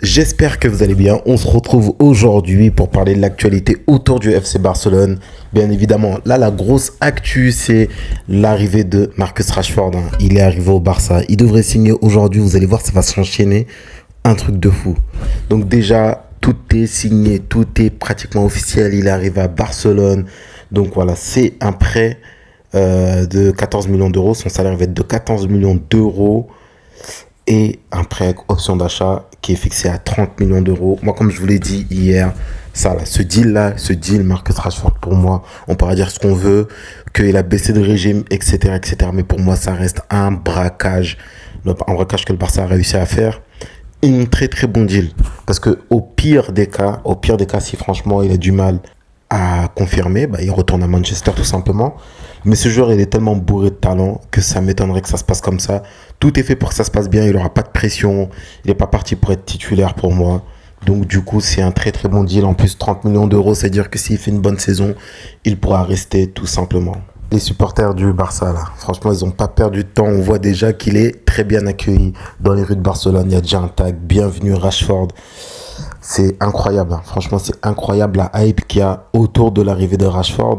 J'espère que vous allez bien. On se retrouve aujourd'hui pour parler de l'actualité autour du FC Barcelone. Bien évidemment, là, la grosse actu, c'est l'arrivée de Marcus Rashford, hein. Il est arrivé au Barça. Il devrait signer aujourd'hui. Vous allez voir, ça va s'enchaîner. Un truc de fou. Donc déjà, tout est signé, tout est pratiquement officiel. Il arrive à Barcelone. Donc voilà, c'est un prêt de 14 millions d'euros. Son salaire va être de 14 millions d'euros. Et un prêt avec option d'achat qui est fixé à 30 millions d'euros. Moi, comme je vous l'ai dit hier, ça, là, ce deal, Marcus Rashford, pour moi, on pourra dire ce qu'on veut, qu'il a baissé de régime, etc., etc. Mais pour moi, ça reste un braquage que le Barça a réussi à faire. Un très, très bon deal. Parce que au pire des cas, si franchement, il a du mal à confirmer, bah, il retourne à Manchester tout simplement. Mais ce joueur, il est tellement bourré de talent que ça m'étonnerait que ça se passe comme ça. Tout est fait pour que ça se passe bien. Il n'aura pas de pression. Il n'est pas parti pour être titulaire pour moi. Donc du coup, c'est un très très bon deal. En plus, 30 millions d'euros, c'est-à-dire que s'il fait une bonne saison, il pourra rester tout simplement. Les supporters du Barça, là, franchement, ils n'ont pas perdu de temps. On voit déjà qu'il est très bien accueilli dans les rues de Barcelone. Il y a déjà un tag. Bienvenue Rashford. C'est incroyable, hein. Franchement, c'est incroyable la hype qu'il y a autour de l'arrivée de Rashford.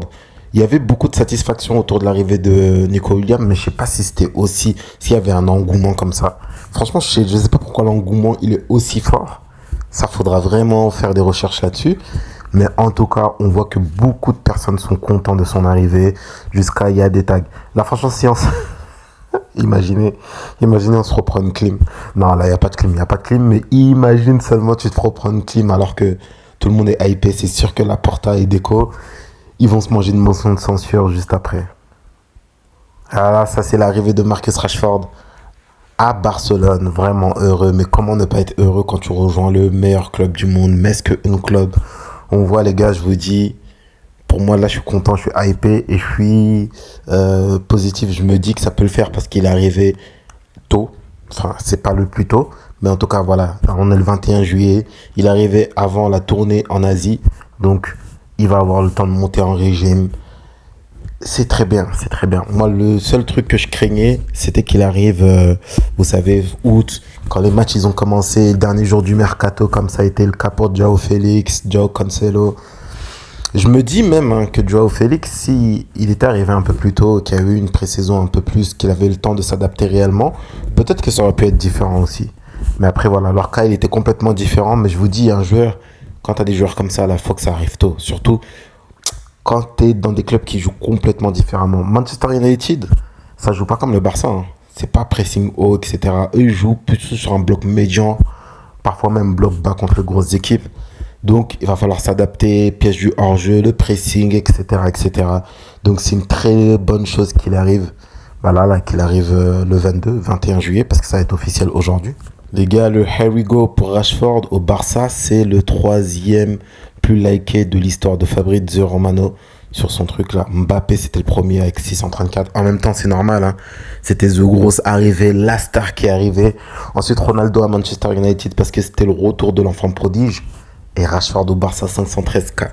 Il y avait beaucoup de satisfaction autour de l'arrivée de Nico Williams, mais je sais pas si c'était aussi, s'il y avait un engouement comme ça. Franchement, je sais pas pourquoi l'engouement, il est aussi fort. Ça, faudra vraiment faire des recherches là-dessus. Mais en tout cas, on voit que beaucoup de personnes sont contents de son arrivée. Jusqu'à, il y a des tags. Là, franchement, si on imaginez, on se reprend une clim. Non, là, il n'y a pas de clim, mais imagine seulement tu te reprends une clim alors que tout le monde est hypé. C'est sûr que la Porta et Deco, ils vont se manger une motion de censure juste après. Ah là, ça c'est l'arrivée de Marcus Rashford à Barcelone. Vraiment heureux. Mais comment ne pas être heureux quand tu rejoins le meilleur club du monde, Mesque Club. On voit les gars, je vous dis, pour moi là je suis content, je suis hypé et je suis positif. Je me dis que ça peut le faire parce qu'il est arrivé tôt. Enfin, c'est pas le plus tôt. Mais en tout cas, voilà, on est le 21 juillet. Il est arrivé avant la tournée en Asie. Donc, il va avoir le temps de monter en régime. C'est très bien, c'est très bien. Moi, le seul truc que je craignais, c'était qu'il arrive, vous savez, août, quand les matchs ils ont commencé, le dernier jour du mercato, comme ça a été le cas pour Joao Félix, Joao Cancelo. Je me dis même hein, que Joao Félix, si il était arrivé un peu plus tôt, qu'il y a eu une pré-saison un peu plus, qu'il avait le temps de s'adapter réellement, peut-être que ça aurait pu être différent aussi. Mais après, voilà, leur cas, il était complètement différent. Mais je vous dis, un joueur, quand tu as des joueurs comme ça, il faut que ça arrive tôt. Surtout quand tu es dans des clubs qui jouent complètement différemment. Manchester United, ça joue pas comme le Barça, hein. C'est pas pressing haut, etc. Eux, ils jouent plutôt sur un bloc médian, parfois même bloc bas contre les grosses équipes. Donc, il va falloir s'adapter, piège du hors-jeu, le pressing, etc., etc. Donc, c'est une très bonne chose qu'il arrive, voilà, là, qu'il arrive le 21 juillet, parce que ça va être officiel aujourd'hui. Les gars, le Here we go pour Rashford au Barça, c'est le troisième plus liké de l'histoire de Fabrizio Romano sur son truc là. Mbappé, c'était le premier avec 634. En même temps, c'est normal, hein. C'était The Grosse arrivée, la star qui est arrivée. Ensuite, Ronaldo à Manchester United parce que c'était le retour de l'enfant prodige. Et Rashford au Barça, 513K.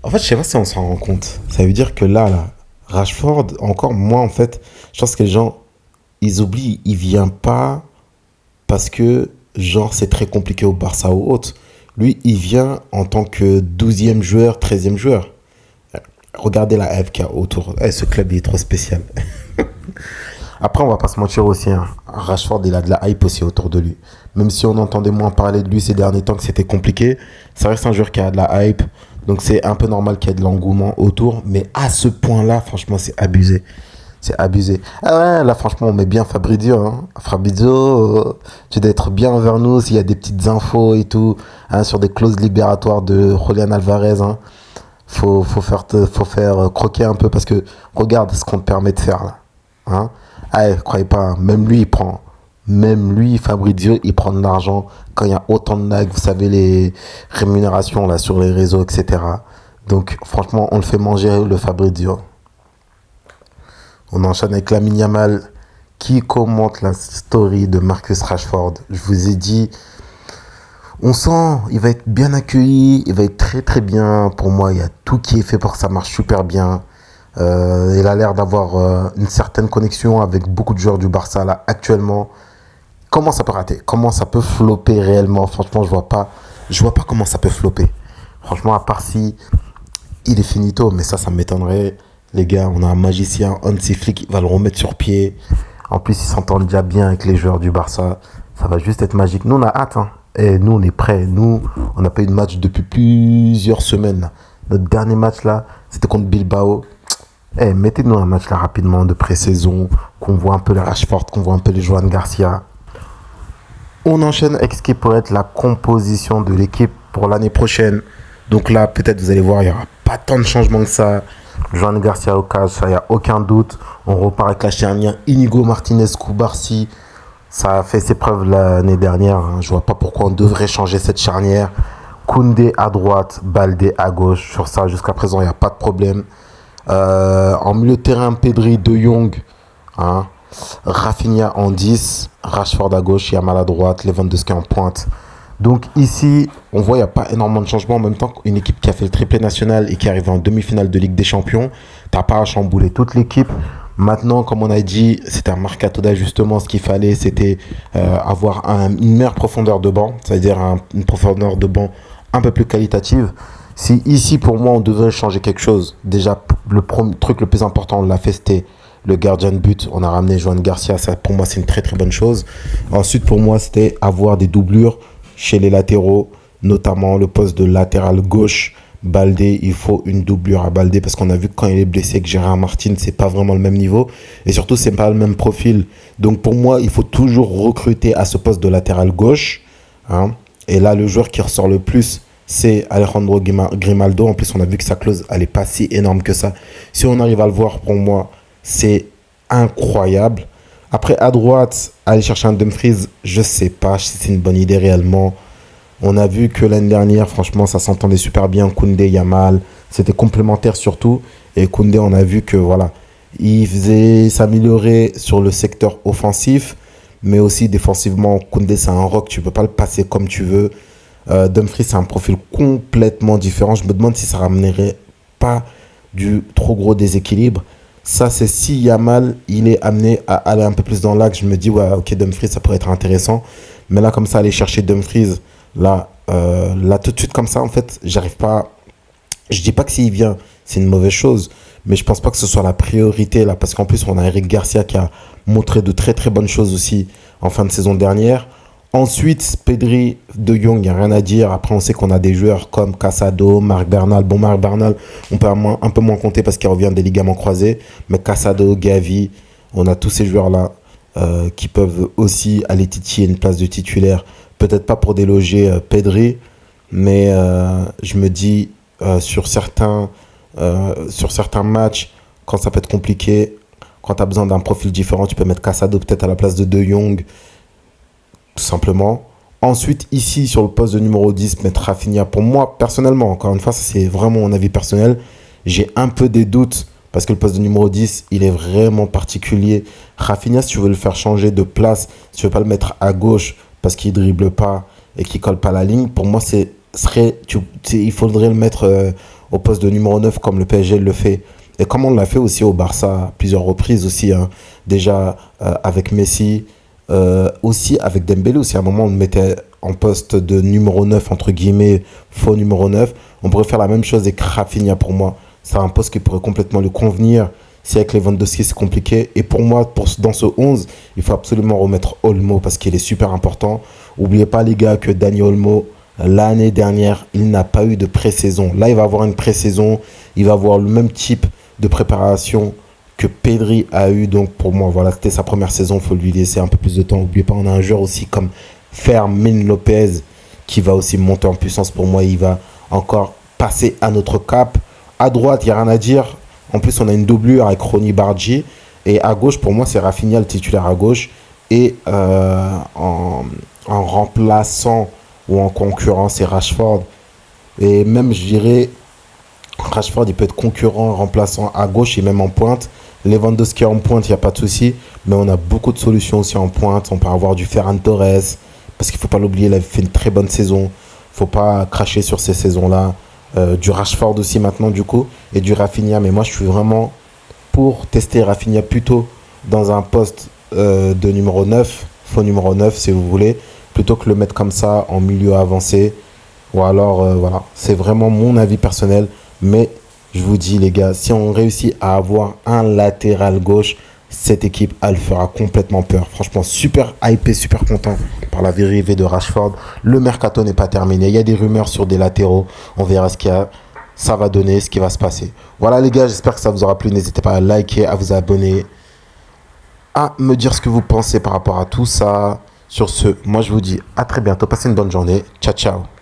En fait, je sais pas si on s'en rend compte. Ça veut dire que là, Rashford, encore moi, en fait, je pense que les gens, ils oublient, il vient pas parce que, genre, c'est très compliqué au Barça ou autre. Lui, il vient en tant que 12e joueur, 13e joueur. Regardez la hype qu'il y a autour. Ce club, il est trop spécial. Après, on va pas se mentir aussi, hein. Rashford, il a de la hype aussi autour de lui. Même si on entendait moins parler de lui ces derniers temps que c'était compliqué, ça reste un joueur qui a de la hype. Donc, c'est un peu normal qu'il y ait de l'engouement autour. Mais à ce point-là, franchement, c'est abusé. C'est abusé. Ah ouais, là, franchement, on met bien Fabrizio, hein. Fabrizio, tu dois être bien envers nous s'il y a des petites infos et tout, hein, sur des clauses libératoires de Julian Alvarez, hein. Faut faire croquer un peu parce que regarde ce qu'on te permet de faire, là. Hein. Ah, croyez pas, hein. Même lui, Fabrizio, il prend de l'argent quand il y a autant de lags, vous savez, les rémunérations là sur les réseaux, etc. Donc, franchement, on le fait manger, le Fabrizio. On enchaîne avec Lamine Yamal qui commente la story de Marcus Rashford. Je vous ai dit, on sent, il va être bien accueilli, il va être très très bien. Pour moi, il y a tout qui est fait pour que ça marche super bien. Il a l'air d'avoir une certaine connexion avec beaucoup de joueurs du Barça là actuellement. comment ça peut rater? Comment ça peut flopper réellement? Franchement, je vois pas comment ça peut flopper. Franchement, à part si il est finito, mais ça m'étonnerait. Les gars, on a un magicien, Hansi Flick, il va le remettre sur pied. En plus, il s'entend déjà bien avec les joueurs du Barça. Ça va juste être magique. Nous, on a hâte, hein. Et nous, on est prêts. Nous, on n'a pas eu de match depuis plusieurs semaines, là. Notre dernier match, là, c'était contre Bilbao. Eh, mettez-nous un match, là, rapidement, de pré-saison, qu'on voit un peu les Rashford, qu'on voit un peu les Joan Garcia. On enchaîne avec ce qui pourrait être la composition de l'équipe pour l'année prochaine. Donc là, peut-être, vous allez voir, il n'y aura pas tant de changements que ça. Joan Garcia au cas, ça, il n'y a aucun doute. On repart avec la charnière Inigo Martinez-Cubarsi. Ça a fait ses preuves l'année dernière. Hein. Je vois pas pourquoi on devrait changer cette charnière. Koundé à droite, Baldé à gauche. Sur ça, jusqu'à présent, il n'y a pas de problème. En milieu de terrain, Pedri, De Jong. Hein. Rafinha en 10. Rashford à gauche, Yamal à droite. Lewandowski en pointe. Donc ici, on voit qu'il n'y a pas énormément de changements. En même temps qu'une équipe qui a fait le triplé national et qui arrive en demi-finale de Ligue des Champions, tu n'as pas à chambouler toute l'équipe. Maintenant, comme on a dit, c'était un mercato d'ajustement. Ce qu'il fallait, c'était avoir une meilleure profondeur de banc, c'est-à-dire une profondeur de banc un peu plus qualitative. Si ici, pour moi, on devait changer quelque chose, déjà, le truc le plus important, on l'a fait, c'était le gardien de but. On a ramené Joan Garcia. Ça, pour moi, c'est une très, très bonne chose. Ensuite, pour moi, c'était avoir des doublures chez les latéraux, notamment le poste de latéral gauche. Baldé, il faut une doublure à Baldé parce qu'on a vu que quand il est blessé que Gérard Martin, c'est pas vraiment le même niveau et surtout c'est pas le même profil. Donc pour moi, il faut toujours recruter à ce poste de latéral gauche. Hein. Et là, le joueur qui ressort le plus, c'est Alejandro Grimaldo. En plus, on a vu que sa clause, elle est pas si énorme que ça. Si on arrive à le voir, pour moi, c'est incroyable. Après, à droite, aller chercher un Dumfries, je sais pas si c'est une bonne idée réellement. On a vu que l'année dernière, franchement, ça s'entendait super bien. Koundé, Yamal, c'était complémentaire surtout. Et Koundé, on a vu que voilà, il faisait s'améliorer sur le secteur offensif, mais aussi défensivement. Koundé, c'est un rock, tu peux pas le passer comme tu veux. Dumfries, c'est un profil complètement différent. Je me demande si ça ramènerait pas du trop gros déséquilibre. Ça, c'est si Yamal, il est amené à aller un peu plus dans l'axe. Je me dis, ouais, ok, Dumfries, ça pourrait être intéressant. Mais là, comme ça, aller chercher Dumfries. Là, tout de suite comme ça, en fait, j'arrive pas. Je dis pas que s'il vient, c'est une mauvaise chose, mais je pense pas que ce soit la priorité là, parce qu'en plus, on a Eric Garcia qui a montré de très très bonnes choses aussi en fin de saison dernière. Ensuite, Pedri, De Jong, il n'y a rien à dire. Après, on sait qu'on a des joueurs comme Casado, Marc Bernal. Bon, Marc Bernal, on peut un peu moins compter parce qu'il revient des ligaments croisés, mais Casado, Gavi, on a tous ces joueurs-là qui peuvent aussi aller titiller une place de titulaire. Peut-être pas pour déloger Pedri, mais je me dis sur certains matchs, quand ça peut être compliqué, quand tu as besoin d'un profil différent, tu peux mettre Casado peut-être à la place de De Jong, tout simplement. Ensuite, ici, sur le poste de numéro 10, mettre Rafinha. Pour moi, personnellement, encore une fois, ça c'est vraiment mon avis personnel, j'ai un peu des doutes parce que le poste de numéro 10, il est vraiment particulier. Rafinha, si tu veux le faire changer de place, si tu veux pas le mettre à gauche, parce qu'il dribble pas et qu'il colle pas la ligne, pour moi, il faudrait le mettre au poste de numéro 9 comme le PSG le fait. Et comme on l'a fait aussi au Barça à plusieurs reprises aussi, hein. Déjà avec Messi, aussi avec Dembélé aussi. À un moment, on le mettait en poste de numéro 9, entre guillemets, faux numéro 9. On pourrait faire la même chose avec Rafinha pour moi. C'est un poste qui pourrait complètement lui convenir. Si avec Lewandowski c'est compliqué. Et pour moi, dans ce 11, il faut absolument remettre Olmo parce qu'il est super important. N'oubliez pas les gars que Dani Olmo, l'année dernière, il n'a pas eu de pré-saison. Là, il va avoir une pré-saison. Il va avoir le même type de préparation que Pedri a eu. Donc pour moi, voilà, c'était sa première saison. Il faut lui laisser un peu plus de temps. N'oubliez pas, on a un joueur aussi comme Fermin Lopez qui va aussi monter en puissance. Pour moi, il va encore passer à notre cap. À droite, il n'y a rien à dire. En plus, on a une doublure avec Ronny Bargi. Et à gauche, pour moi, c'est Rafinha le titulaire à gauche. Et en remplaçant ou en concurrent, c'est Rashford. Et même, je dirais, Rashford, il peut être concurrent, remplaçant à gauche et même en pointe. Lewandowski en pointe, il n'y a pas de souci. Mais on a beaucoup de solutions aussi en pointe. On peut avoir du Ferran Torres. Parce qu'il ne faut pas l'oublier, il a fait une très bonne saison. Il ne faut pas cracher sur ces saisons-là. Du Rashford aussi maintenant du coup et du Rafinha, mais moi je suis vraiment pour tester Rafinha plutôt dans un poste de numéro 9 faux numéro 9 si vous voulez, plutôt que le mettre comme ça en milieu avancé. Ou alors, voilà, c'est vraiment mon avis personnel. Mais je vous dis, les gars, si on réussit à avoir un latéral gauche, cette équipe, elle fera complètement peur. Franchement, super hypé, super content par la arrivée de Rashford. Le mercato n'est pas terminé. Il y a des rumeurs sur des latéraux. On verra ce qu'il y a. Ça va donner, ce qui va se passer. Voilà, les gars, j'espère que ça vous aura plu. N'hésitez pas à liker, à vous abonner, à me dire ce que vous pensez par rapport à tout ça. Sur ce, moi, je vous dis à très bientôt. Passez une bonne journée. Ciao, ciao.